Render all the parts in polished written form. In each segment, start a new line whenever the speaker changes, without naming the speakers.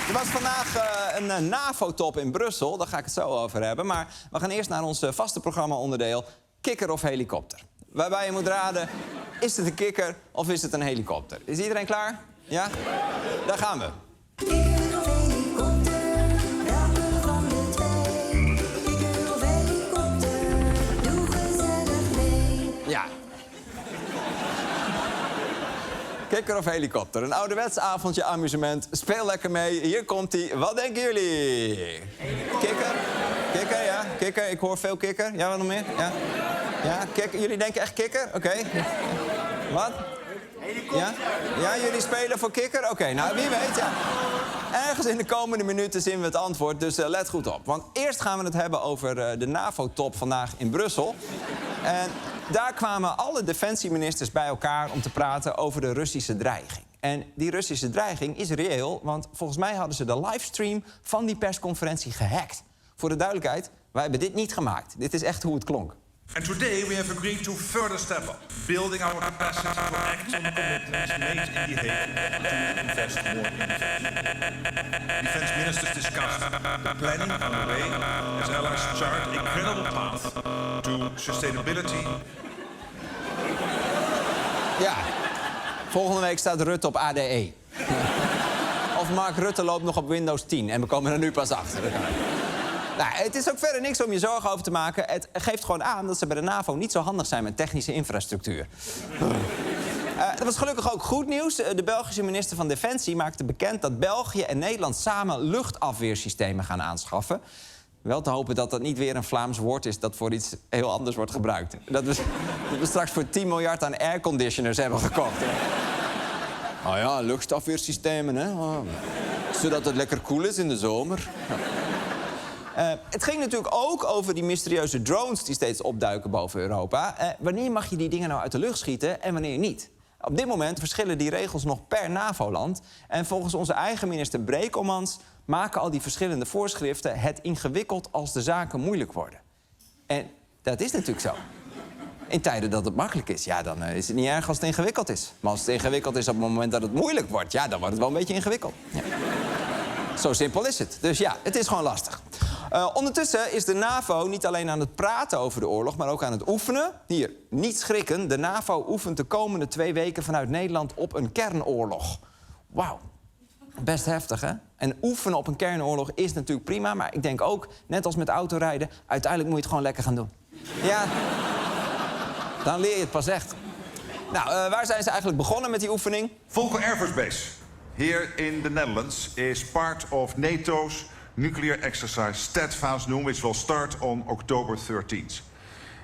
Er was vandaag een NAVO-top in Brussel, daar ga ik het zo over hebben. Maar we gaan eerst naar ons vaste programma-onderdeel kikker of helikopter. Waarbij je moet raden, is het een kikker of is het een helikopter? Is iedereen klaar? Ja? Daar gaan we.
Kikker of helikopter, welke van de twee? Kikker of helikopter, doe gezellig mee.
Ja. Kikker of helikopter. Een ouderwets avondje amusement. Speel lekker mee. Hier komt-ie. Wat denken jullie? Kikker? Kikker, ja. Kikker. Ik hoor veel kikker. Ja, wat nog meer? Ja. Ja, kikker. Jullie denken echt kikker? Oké. Wat? Ja? Ja, jullie spelen voor kikker? Oké, nou, wie weet, ja. Ergens in de komende minuten zien we het antwoord, dus let goed op. Want eerst gaan we het hebben over de NAVO-top vandaag in Brussel. En daar kwamen alle defensieministers bij elkaar om te praten over de Russische dreiging. En die Russische dreiging is reëel, want volgens mij hadden ze de livestream van die persconferentie gehackt. Voor de duidelijkheid, wij hebben dit niet gemaakt. Dit is echt hoe het klonk.
And today we have agreed to further step up, building our capacity to act on the commitments made in The Hague to invest more in defense. Defense ministers discussed the planning on the way as allies chart a credible path to sustainability.
Ja, volgende week staat Rutte op ADE. Of Mark Rutte loopt nog op Windows 10 en we komen er nu pas achter. Nou, het is ook verder niks om je zorgen over te maken. Het geeft gewoon aan dat ze bij de NAVO niet zo handig zijn met technische infrastructuur. Er was gelukkig ook goed nieuws. De Belgische minister van Defensie maakte bekend dat België en Nederland samen luchtafweersystemen gaan aanschaffen. Wel te hopen dat dat niet weer een Vlaams woord is dat voor iets heel anders wordt gebruikt. Dat we straks voor 10 miljard aan airconditioners hebben gekocht. Oh ja, luchtafweersystemen, hè. Oh. Zodat het lekker koel is in de zomer. Het ging natuurlijk ook over die mysterieuze drones die steeds opduiken boven Europa. Wanneer mag je die dingen nou uit de lucht schieten en wanneer niet? Op dit moment verschillen die regels nog per NAVO-land. En volgens onze eigen minister Brekelmans maken al die verschillende voorschriften het ingewikkeld als de zaken moeilijk worden. En dat is natuurlijk zo. In tijden dat het makkelijk is, ja, dan is het niet erg als het ingewikkeld is. Maar als het ingewikkeld is op het moment dat het moeilijk wordt, ja, dan wordt het wel een beetje ingewikkeld. Ja. Zo simpel is het. Dus ja, het is gewoon lastig. Ondertussen is de NAVO niet alleen aan het praten over de oorlog, maar ook aan het oefenen. Hier, niet schrikken. De NAVO oefent de komende 2 weken vanuit Nederland op een kernoorlog. Wauw. Best heftig, hè? En oefenen op een kernoorlog is natuurlijk prima, maar ik denk ook, net als met autorijden, uiteindelijk moet je het gewoon lekker gaan doen. Ja, dan leer je het pas echt. Nou, waar zijn ze eigenlijk begonnen met die oefening?
Volkel Air Force Base, here in the Netherlands, is part of NATO's nuclear exercise Steadfast-Noem, which will start on October 13th.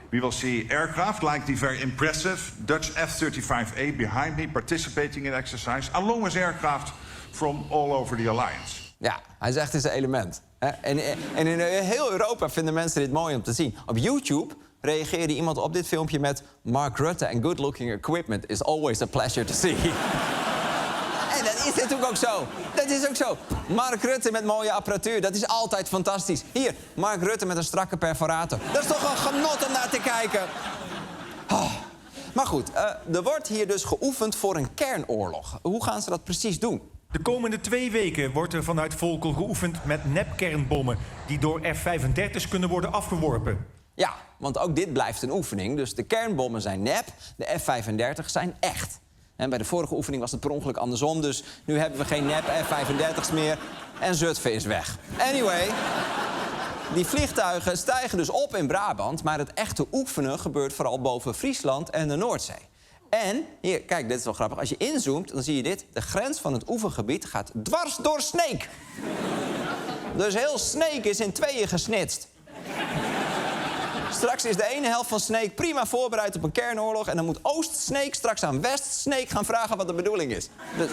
We will see aircraft like the very impressive Dutch F-35A behind me participating in the exercise, along with aircraft from all over the alliance.
Ja, hij zegt het is een element. En in heel Europa vinden mensen dit mooi om te zien. Op YouTube reageerde iemand op dit filmpje met Mark Rutte and good-looking equipment is always a pleasure to see. En dat is natuurlijk ook zo. Dat is ook zo. Mark Rutte met mooie apparatuur, dat is altijd fantastisch. Hier, Mark Rutte met een strakke perforator. Dat is toch een genot om naar te kijken. Oh. Maar goed, er wordt hier dus geoefend voor een kernoorlog. Hoe gaan ze dat precies doen?
De komende 2 weken wordt er vanuit Volkel geoefend met nepkernbommen die door F-35's kunnen worden afgeworpen.
Ja, want ook dit blijft een oefening. Dus de kernbommen zijn nep, de F-35 zijn echt. En bij de vorige oefening was het per ongeluk andersom, dus nu hebben we geen nep F-35's meer en Zutphen is weg. Anyway, die vliegtuigen stijgen dus op in Brabant, maar het echte oefenen gebeurt vooral boven Friesland en de Noordzee. En, hier, kijk, dit is wel grappig. Als je inzoomt, dan zie je dit. De grens van het oefengebied gaat dwars door Sneek. Dus heel Sneek is in 2 gesnitst. Straks is de ene helft van Sneek prima voorbereid op een kernoorlog en dan moet Oost-Sneek straks aan West-Sneek gaan vragen wat de bedoeling is. Dus,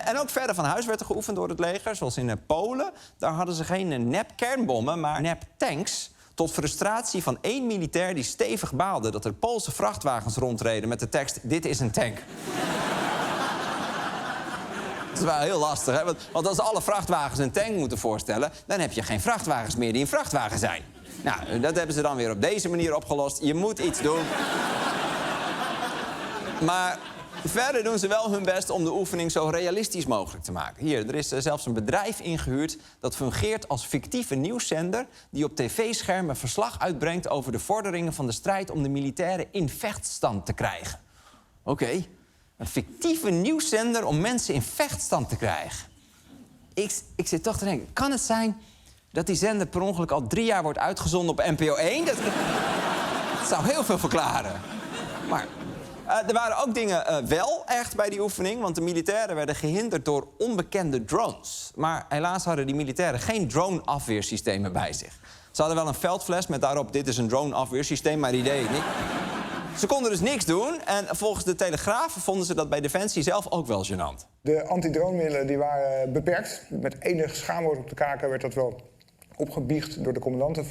en ook verder van huis werd er geoefend door het leger, zoals in Polen. Daar hadden ze geen nep-kernbommen, maar nep-tanks. Tot frustratie van 1 militair die stevig baalde dat er Poolse vrachtwagens rondreden met de tekst: dit is een tank. Dat is wel heel lastig, hè? Want als alle vrachtwagens een tank moeten voorstellen, dan heb je geen vrachtwagens meer die een vrachtwagen zijn. Nou, dat hebben ze dan weer op deze manier opgelost. Je moet iets doen. Maar Verder doen ze wel hun best om de oefening zo realistisch mogelijk te maken. Hier, er is zelfs een bedrijf ingehuurd dat fungeert als fictieve nieuwszender die op tv-schermen verslag uitbrengt over de vorderingen van de strijd om de militairen in vechtstand te krijgen. Oké, een fictieve nieuwszender om mensen in vechtstand te krijgen. Ik zit toch te denken, kan het zijn dat die zender per ongeluk al 3 jaar wordt uitgezonden op NPO 1? Dat zou heel veel verklaren. Maar er waren ook dingen wel echt bij die oefening, want de militairen werden gehinderd door onbekende drones. Maar helaas hadden die militairen geen drone-afweersystemen bij zich. Ze hadden wel een veldfles met daarop: dit is een drone-afweersysteem, maar die deed het niet. Ze konden dus niks doen en volgens de Telegraaf vonden ze dat bij Defensie zelf ook wel gênant.
De antidronemiddelen die waren beperkt. Met enig schaamwoord op de kaken werd dat wel opgebiecht door de commandanten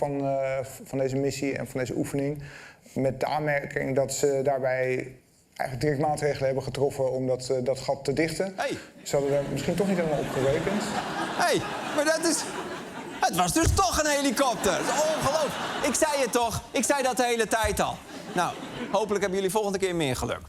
van deze missie en van deze oefening. Met de aanmerking dat ze daarbij eigenlijk direct maatregelen hebben getroffen om dat gat te dichten.
Hey.
Ze hadden er misschien toch niet helemaal op gerekend.
Hé, maar dat is... Het was dus toch een helikopter. Dat is ongelooflijk. Ik zei het toch. Ik zei dat de hele tijd al. Nou, hopelijk hebben jullie volgende keer meer geluk.